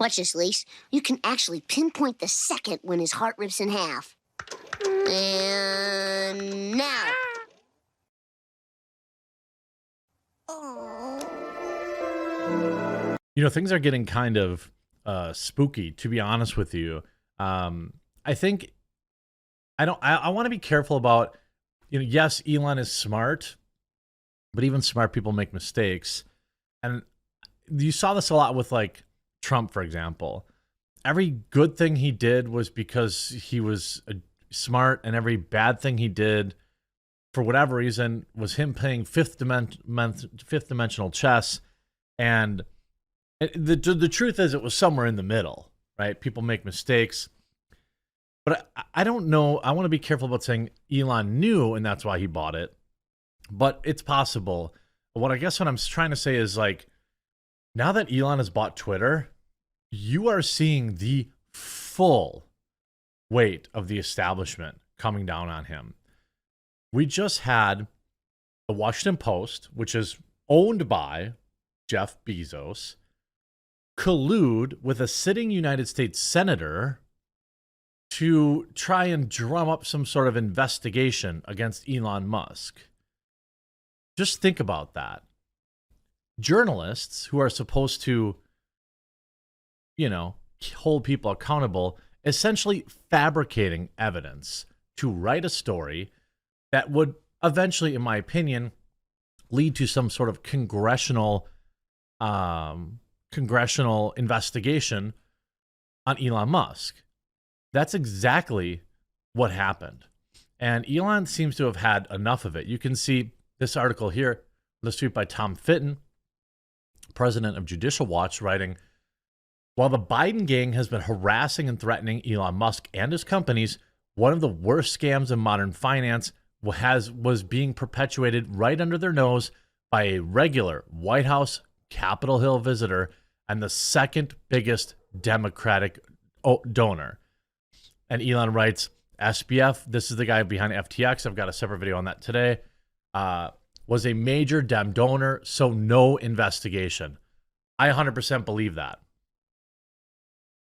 Watch this, Lise. You can actually pinpoint the second when his heart rips in half. And now. You know, things are getting kind of spooky, to be honest with you. I think I want to be careful about, yes, Elon is smart, but even smart people make mistakes. And you saw this a lot with like Trump, for example. Every good thing he did was because he was smart, and every bad thing he did, for whatever reason, was him playing fifth dimensional chess. And the truth is, it was somewhere in the middle, right? People make mistakes. But I don't know. I want to be careful about saying Elon knew and that's why he bought it. But it's possible. What I'm trying to say is, like, now that Elon has bought Twitter, you are seeing the full weight of the establishment coming down on him. We just had the Washington Post, which is owned by Jeff Bezos, collude with a sitting United States senator to try and drum up some sort of investigation against Elon Musk. Just think about that. Journalists who are supposed to, hold people accountable, essentially fabricating evidence to write a story that would eventually, in my opinion, lead to some sort of congressional investigation on Elon Musk. That's exactly what happened. And Elon seems to have had enough of it. You can see this article here, this tweet by Tom Fitton, president of Judicial Watch, writing, while the Biden gang has been harassing and threatening Elon Musk and his companies, one of the worst scams in modern finance was being perpetuated right under their nose by a regular White House Capitol Hill visitor and the second biggest Democratic donor. And Elon writes, SBF, this is the guy behind FTX, I've got a separate video on that today, was a major Dem donor, so no investigation. I 100% believe that.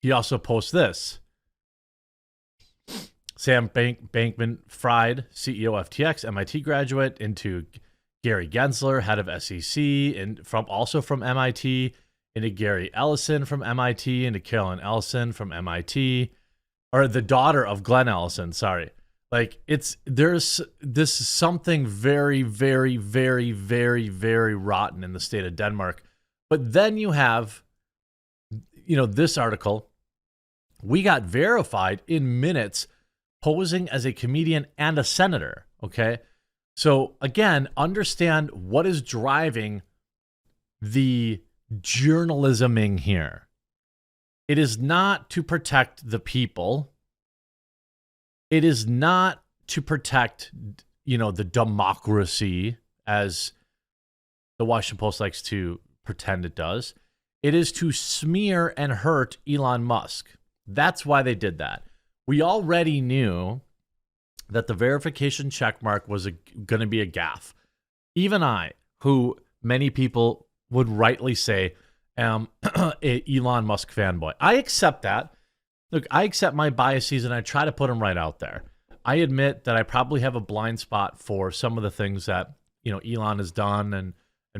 He also posts this. Sam Bankman-Fried, CEO FTX, MIT graduate, into Gary Gensler, head of SEC, and also from MIT, into Gary Ellison from MIT, into Carolyn Ellison from MIT, or the daughter of Glenn Ellison, sorry. Like, there's something very, very, very, very, very rotten in the state of Denmark. But then you have, this article, we got verified in minutes, posing as a comedian and a senator, okay? So again, understand what is driving the journalisming here. It is not to protect the people. It is not to protect, the democracy, as the Washington Post likes to pretend it does. It is to smear and hurt Elon Musk. That's why they did that. We already knew that the verification checkmark was going to be a gaffe. Even I, who many people would rightly say am an Elon Musk fanboy, I accept that. Look, I accept my biases and I try to put them right out there. I admit that I probably have a blind spot for some of the things that, Elon has done and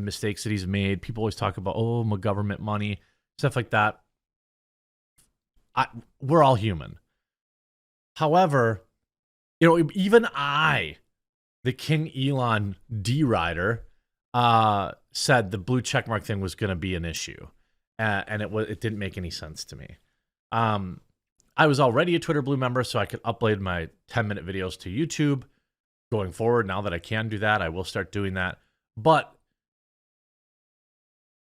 mistakes that he's made. People always talk about, my government money, stuff like that. We're all human. However, even I, the King Elon D-rider, said the blue checkmark thing was going to be an issue. And it didn't make any sense to me. I was already a Twitter Blue member, so I could upload my 10-minute videos to YouTube. Going forward, now that I can do that, I will start doing that. But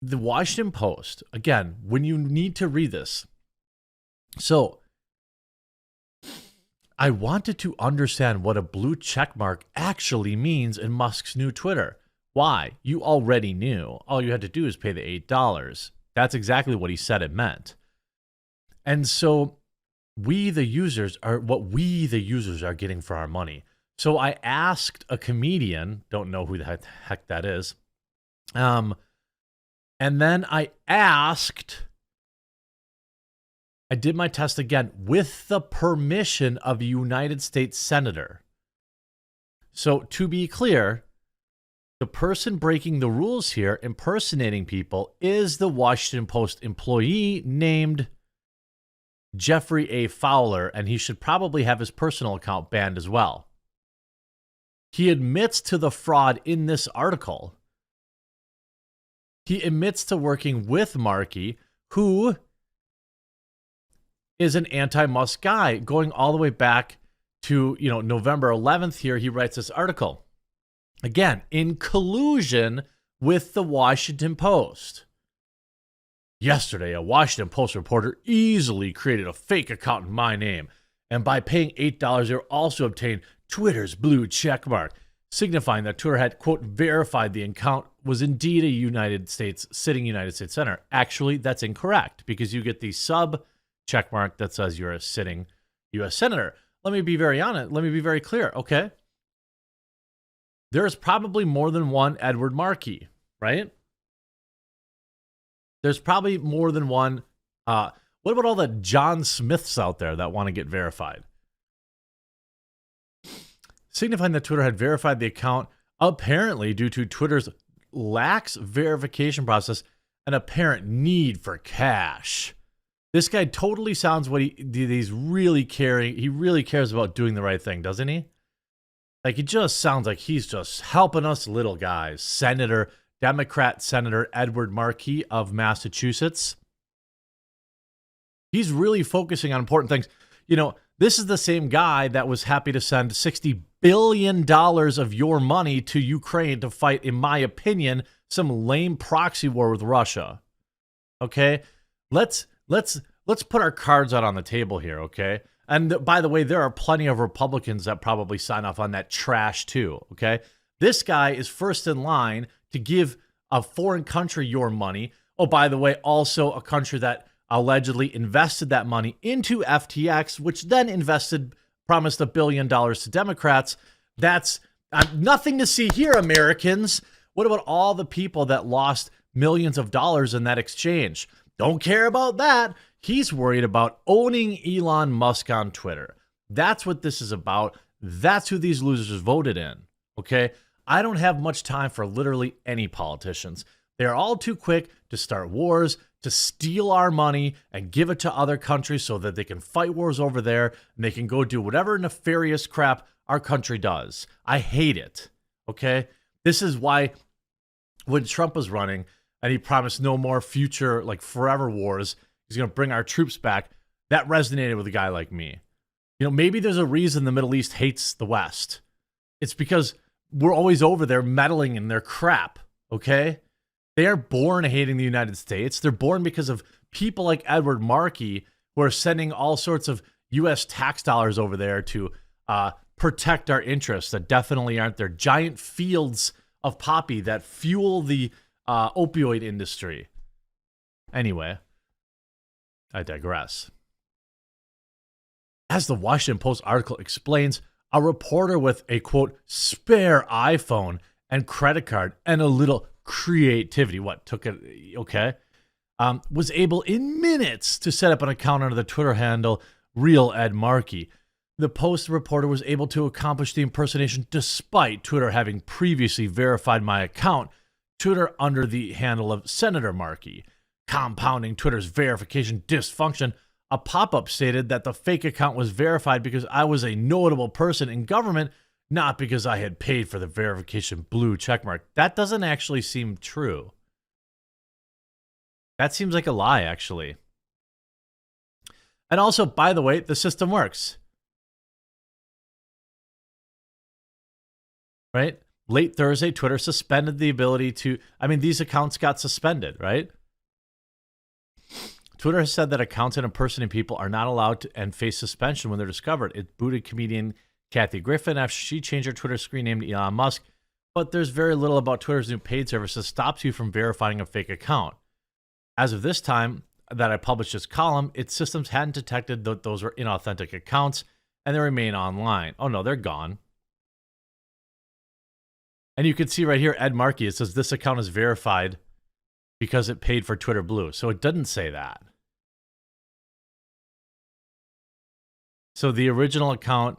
the Washington Post, again, when you need to read this. So I wanted to understand what a blue checkmark actually means in Musk's new Twitter. Why? You already knew. All you had to do is pay the $8. That's exactly what he said it meant. And so we the users are getting for our money. So I asked a comedian, don't know who the heck that is. And then I asked I did my test again with the permission of a United States senator. So to be clear, the person breaking the rules here, impersonating people, is the Washington Post employee named Jeffrey A. Fowler, and he should probably have his personal account banned as well. He admits to the fraud in this article. He admits to working with Markey, who is an anti-Musk guy, going all the way back to, November 11th here. He writes this article. Again, in collusion with the Washington Post. Yesterday, a Washington Post reporter easily created a fake account in my name, and by paying $8, they also obtained Twitter's blue checkmark, signifying that Twitter had, quote, verified the account was indeed a sitting United States senator. Actually, that's incorrect, because you get the sub checkmark that says you're a sitting U.S. senator. Let me be very honest. Let me be very clear, okay? There's probably more than one Edward Markey, right? There's probably more than one. What about all the John Smiths out there that want to get verified? Signifying that Twitter had verified the account, apparently due to Twitter's lax verification process and apparent need for cash. This guy totally sounds what he's really caring. He really cares about doing the right thing, doesn't he? Like, it just sounds like he's just helping us little guys. Democrat Senator Edward Markey of Massachusetts. He's really focusing on important things. This is the same guy that was happy to send $60 billion of your money to Ukraine to fight, in my opinion, some lame proxy war with Russia. Okay? Let's put our cards out on the table here, okay? And by the way, there are plenty of Republicans that probably sign off on that trash too, okay? This guy is first in line to give a foreign country your money. Oh, by the way, also a country that allegedly invested that money into FTX, which then promised $1 billion to Democrats. That's nothing to see here, Americans. What about all the people that lost millions of dollars in that exchange? Don't care about that. He's worried about owning Elon Musk on Twitter. That's what this is about. That's who these losers voted in, okay? I don't have much time for literally any politicians. They're all too quick to start wars, to steal our money and give it to other countries so that they can fight wars over there and they can go do whatever nefarious crap our country does. I hate it, okay? This is why when Trump was running and he promised no more future, forever wars, he's going to bring our troops back, that resonated with a guy like me. Maybe there's a reason the Middle East hates the West. It's because we're always over there meddling in their crap, okay? They are born hating the United States. They're born because of people like Edward Markey who are sending all sorts of U.S. tax dollars over there to protect our interests that definitely aren't there. Giant fields of poppy that fuel the opioid industry. Anyway, I digress. As the Washington Post article explains, a reporter with a, quote, spare iPhone and credit card and a little creativity, was able in minutes to set up an account under the Twitter handle Real Ed Markey. The Post reporter was able to accomplish the impersonation despite Twitter having previously verified my account, Twitter under the handle of Senator Markey. Compounding Twitter's verification dysfunction, a pop-up stated that the fake account was verified because I was a notable person in government, not because I had paid for the verification blue checkmark. That doesn't actually seem true. That seems like a lie, actually. And also, by the way, the system works. Right? Late Thursday, Twitter suspended the ability to... these accounts got suspended, right? Twitter has said that accounts and impersonating people are not allowed to and face suspension when they're discovered. It booted comedian Kathy Griffin after she changed her Twitter screen name to Elon Musk. But there's very little about Twitter's new paid service that stops you from verifying a fake account. As of this time that I published this column, its systems hadn't detected that those were inauthentic accounts, and they remain online. Oh no, they're gone. And you can see right here, Ed Markey, it says this account is verified because it paid for Twitter Blue. So it doesn't say that. So the original account.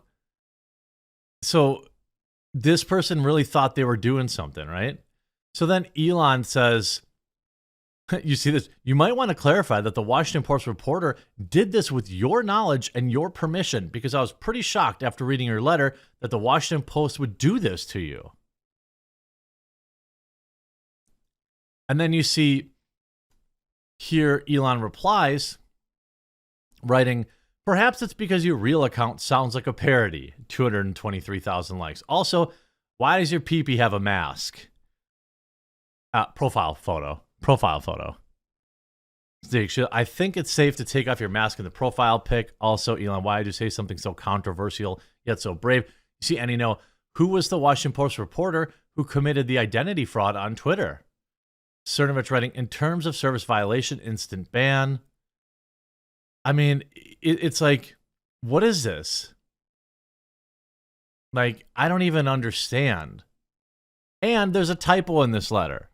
So this person really thought they were doing something, right? So then Elon says, you see this, you might want to clarify that the Washington Post reporter did this with your knowledge and your permission, because I was pretty shocked after reading your letter that the Washington Post would do this to you. And then you see here Elon replies, writing, perhaps it's because your real account sounds like a parody. 223,000 likes. Also, why does your peepee have a mask? Profile photo. I think it's safe to take off your mask in the profile pic. Also, Elon, why did you say something so controversial yet so brave? You see, and you know, who was the Washington Post reporter who committed the identity fraud on Twitter? Cernovich writing, in terms of service violation, instant ban. I mean, it's like, what is this? Like, I don't even understand. And there's a typo in this letter.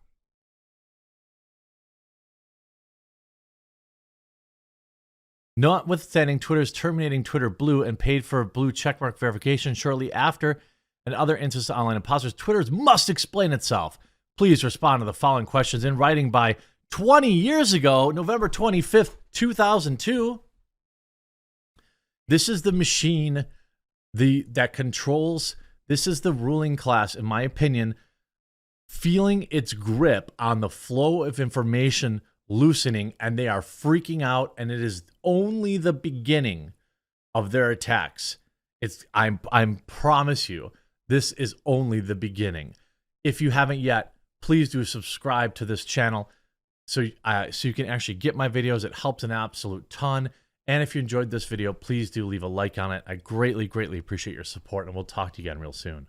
Notwithstanding Twitter's terminating Twitter Blue and paid for blue checkmark verification shortly after, and other instances of online imposters, Twitter must explain itself. Please respond to the following questions in writing by 20 years ago, November 25th, 2002. This is the machine that controls, this is the ruling class, in my opinion, feeling its grip on the flow of information loosening, and they are freaking out, and it is only the beginning of their attacks. I promise you, this is only the beginning. If you haven't yet, please do subscribe to this channel so you can actually get my videos. It helps an absolute ton. And if you enjoyed this video, please do leave a like on it. I greatly, greatly appreciate your support, and we'll talk to you again real soon.